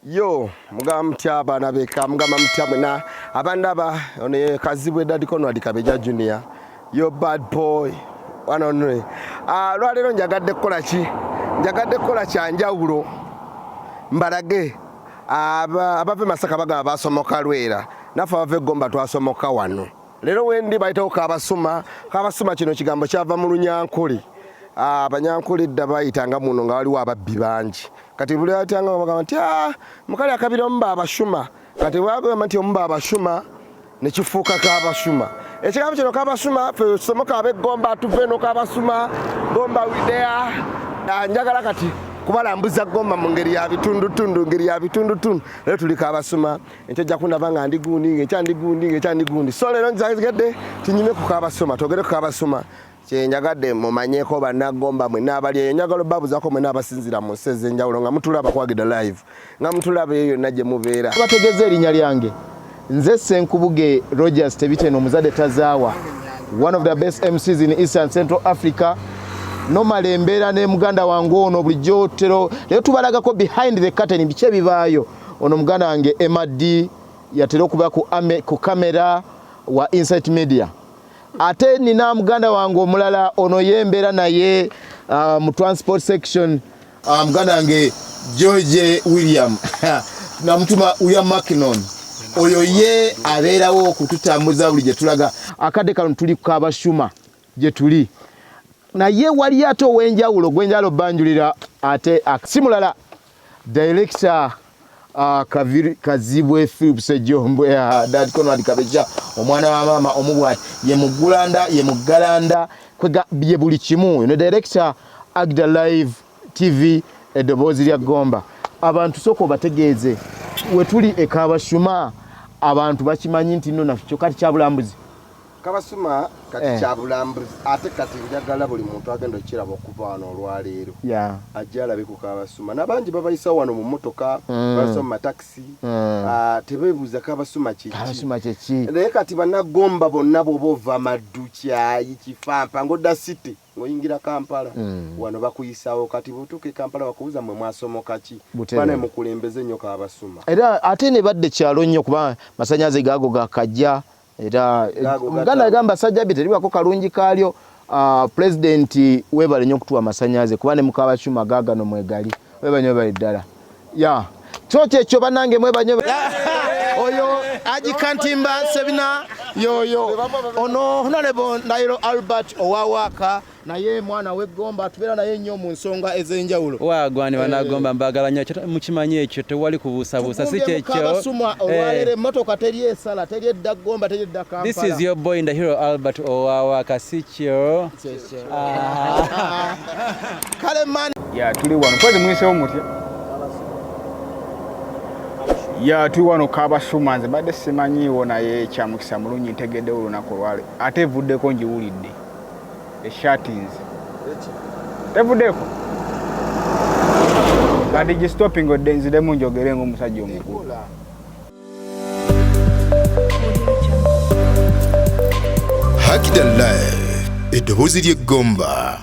Yo Kwekyava nabeka mutya na abandaba one kazibwe dadi kono adikabeja junior. Yo bad boy one only. Lwalero njagadde kola kyanjawulo mbalage abave Masaka baga basomoka Lwera nafe abave Gomba twasomoka wano. Lero wendi bayitawo Kabasuma kino kigambo kyava mu Lunyankole. Abanyankole dda bayitanga muno nga waliwo ababbi bangi. Kati buli atanga bagamba nti mukali akabira omba abashuma. Kati bagamba nti omba abashuma ne kifuuka Kabasuma. Ekigambo kino Kabasuma fe somoka abe Gomba tuve no Kabasuma Gomba widea. Njagala kati kubalambuza Gomba mu ngeri ya bitundu. Lero tuli Kabasuma enteja kunava nga ndigundi ekyandigundi. So lero nzagedde tinyime ku Kabasuma togere ku Kabasuma. Njagadde mumanyeko bannagomba mwe nabali njagalo babu zako mwe nabasinzira mu nseze njawulo nga mutulaba kwagida live nga mutulaba eyo najje mubeera bategeze erinnya lyange nze Senkubuge Rogers Tebiteno omuzadde tazaawa one of the best MCs in Eastern Central Africa normally embeera ne muganda wange ono bulijjo tero lero tubalagako behind the curtain biche bibaayo ono muganda wange MD yatera okuba ku kamera wa Insight Media. Ate nina muganda wange omulala ono yembera naye mu transport section muganda wange George William na mutuma uya Makinon oyo ye abeerawo okututambuza buli gye tulaga akadde kano tuli ku Kabasuma gye tuli naye wali ate ow'enjawulo gwenjalo banjulira ate simulala director Kazibwe Philips Ejombo ya dad kono adikabeja omwana wa mama omubwa ye mugalanda kwega bye buli kimu director Agda Live TV edobozi lya Gomba abantu soko bategeeze we tuli e Kabasuma abantu bakimanyi nti nno nakyo kati kyabulambuzi Kabasuma kati kyabulambuzi ate kati njagala buli muntu agenda okiraba okuva wano olwaleero ajja alabe ku Kabasuma nabangi babayisa wano mu motoka baso mu taxi tebebuuza Kabasuma kiki naye kati bannagomba bonna bw'ova Madukyayi Kifampa ngodda city ng'oyingira Kampala wano bakuyisawo kati bw'otuuka e Kampala bakubuuza mwe mwasomoka ki bana mukulembeze nnyo Kabasuma era ate ne badde kyalo nnyo kuba masanyaze gaago gakajja era muganda agamba sajja bitaliwako kalungi kalyo president webale nnyo okutuwa masanyaze kuba ne mu Kabasuma gaagano mwegali webanyo bali ddala kyokyo ekyo bannange mwebanyo oyo agikantimba sebina yoyo ono honorable Nairo Albert Owawaka naye mwana w'Egomba tubeera naye nnyo mu nsonga ez'enjawulo wagwani banagomba mbagala nnyo mukimanyi ekyo tewali kubuusabuusa si kyekyo Kabasuma olwalere emmotoka teri esala teri edda Gomba teri edda Kampala. This is your boy Ndahiro Albert Owawaka si kyo kale man tuli wano kwezi mwisewo mutya tuli wano Kabasuma nze badde simanyiiwo naye kyamukisa mulungi ntegedde olunaku olwale ate evuddeko njiwulidde eshati nze tevuddeko kati gistopping odde nziremu njogere ng'omusajja omukulu Hakida Live eddoboozi ly'Egomba.